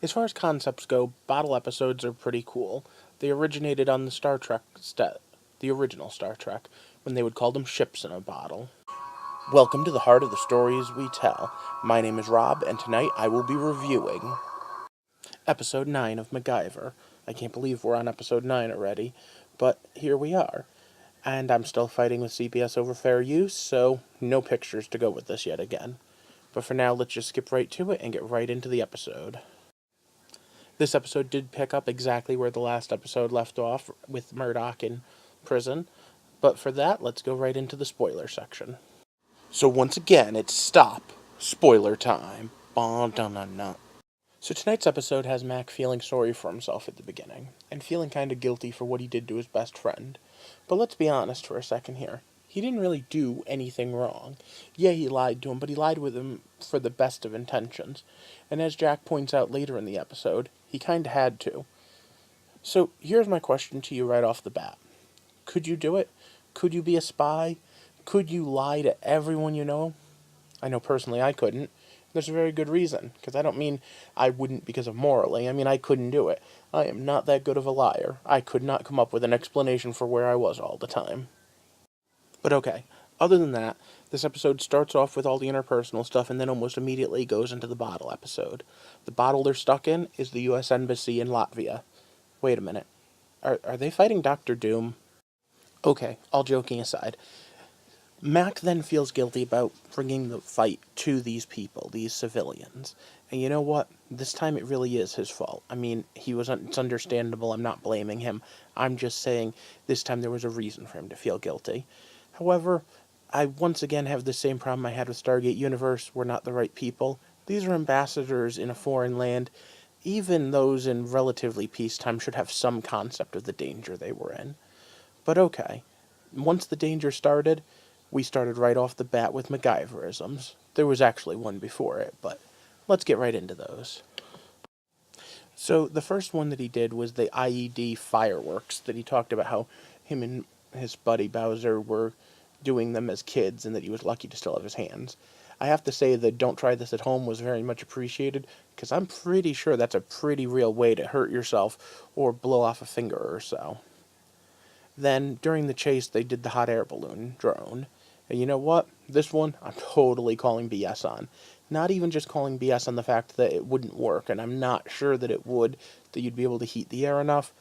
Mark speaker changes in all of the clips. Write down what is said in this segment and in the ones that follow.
Speaker 1: As far as concepts go, bottle episodes are pretty cool. They originated on the original Star Trek, when they would call them ships in a bottle. Welcome to the heart of the stories we tell. My name is Rob, and tonight I will be reviewing episode 9 of MacGyver. I can't believe we're on episode 9 already, but here we are. And I'm still fighting with CBS over fair use, so no pictures to go with this yet again. But for now, let's just skip right to it and get right into the episode. This episode did pick up exactly where the last episode left off, with Murdoch in prison. But for that, let's go right into the spoiler section. So once again, it's stop. Spoiler time. So tonight's episode has Mac feeling sorry for himself at the beginning, and feeling kind of guilty for what he did to his best friend. But let's be honest for a second here. He didn't really do anything wrong. Yeah, he lied to him, but he lied with him for the best of intentions. And as Jack points out later in the episode, he kinda had to. So here's my question to you right off the bat. Could you do it? Could you be a spy? Could you lie to everyone you know? I know personally I couldn't. There's a very good reason, because I don't mean I wouldn't because of morally. I mean I couldn't do it. I am not that good of a liar. I could not come up with an explanation for where I was all the time. But okay, other than that, this episode starts off with all the interpersonal stuff and then almost immediately goes into the bottle episode. The bottle they're stuck in is the U.S. Embassy in Latvia. Wait a minute. Are they fighting Doctor Doom? Okay, all joking aside. Mac then feels guilty about bringing the fight to these people, these civilians. And you know what? This time it really is his fault. I mean, it's understandable. I'm not blaming him. I'm just saying this time there was a reason for him to feel guilty. However, I once again have the same problem I had with Stargate Universe. We're not the right people. These are ambassadors in a foreign land. Even those in relatively peacetime should have some concept of the danger they were in. But okay, once the danger started, we started right off the bat with MacGyverisms. There was actually one before it, but let's get right into those. So the first one that he did was the IED fireworks that he talked about how him and his buddy Bowser were doing them as kids and that he was lucky to still have his hands. I have to say that "don't try this at home" was very much appreciated, because I'm pretty sure that's a pretty real way to hurt yourself or blow off a finger or so. Then, during the chase, they did the hot air balloon drone. And you know what? This one, I'm totally calling BS on. Not even just calling BS on the fact that it wouldn't work, and I'm not sure that it would, that you'd be able to heat the air enough.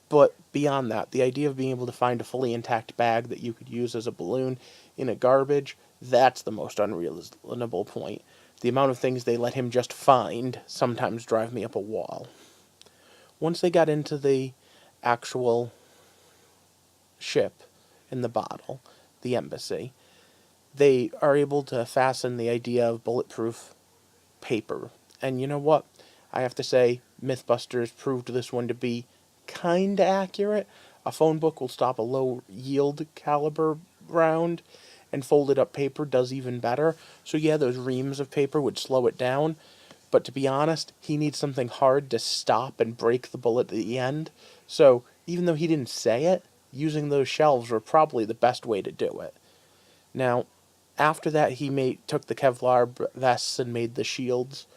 Speaker 1: But beyond that, the idea of being able to find a fully intact bag that you could use as a balloon in a garbage, that's the most unreasonable point. The amount of things they let him just find sometimes drive me up a wall. Once they got into the actual ship in the bottle, the embassy, they are able to fasten the idea of bulletproof paper. And you know what? I have to say, Mythbusters proved this one to be kinda accurate. A phone book will stop a low yield caliber round, and folded up paper does even better. So yeah, those reams of paper would slow it down, but to be honest, he needs something hard to stop and break the bullet at the end. So even though he didn't say it, using those shelves were probably the best way to do it. Now, after that, he took the Kevlar vests and made the shields.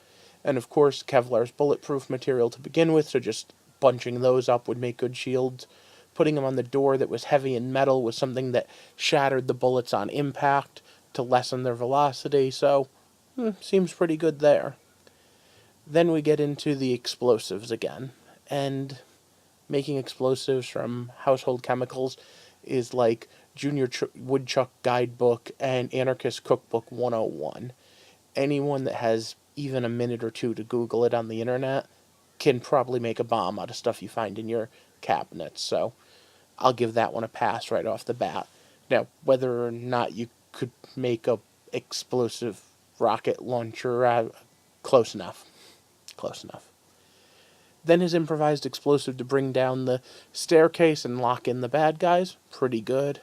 Speaker 1: And of course, Kevlar's bulletproof material to begin with, so just bunching those up would make good shields. Putting them on the door that was heavy in metal was something that shattered the bullets on impact to lessen their velocity, so seems pretty good there. Then we get into the explosives again. And making explosives from household chemicals is like Junior Woodchuck Guidebook and Anarchist Cookbook 101. Anyone that has even a minute or two to Google it on the internet can probably make a bomb out of stuff you find in your cabinets, so I'll give that one a pass right off the bat. Now, whether or not you could make a explosive rocket launcher, close enough. Close enough. Then his improvised explosive to bring down the staircase and lock in the bad guys, pretty good.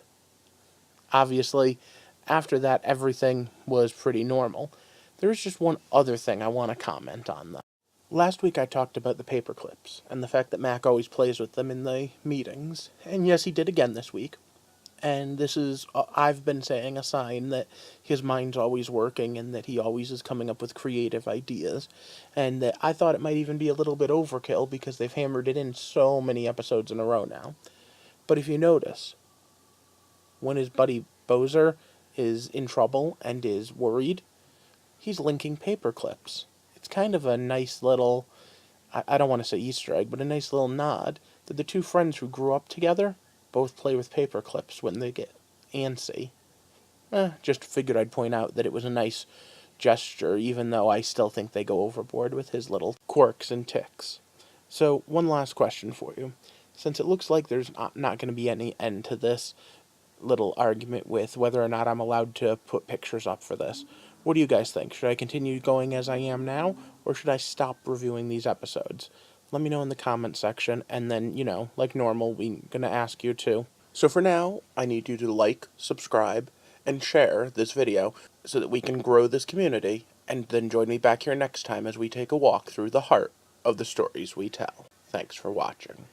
Speaker 1: Obviously, after that, everything was pretty normal. There's just one other thing I want to comment on, though. Last week I talked about the paper clips, and the fact that Mac always plays with them in the meetings. And yes, he did again this week. And this is, I've been saying, a sign that his mind's always working and that he always is coming up with creative ideas. And that I thought it might even be a little bit overkill because they've hammered it in so many episodes in a row now. But if you notice, when his buddy Bowser is in trouble and is worried, he's linking paper clips. It's kind of a nice little, I don't want to say Easter egg, but a nice little nod that the two friends who grew up together both play with paper clips when they get antsy. Just figured I'd point out that it was a nice gesture, even though I still think they go overboard with his little quirks and ticks. So, one last question for you. Since it looks like there's not going to be any end to this little argument with whether or not I'm allowed to put pictures up for this, what do you guys think? Should I continue going as I am now, or should I stop reviewing these episodes? Let me know in the comment section, and then, like normal, we're going to ask you to. So for now, I need you to like, subscribe, and share this video so that we can grow this community, and then join me back here next time as we take a walk through the heart of the stories we tell. Thanks for watching.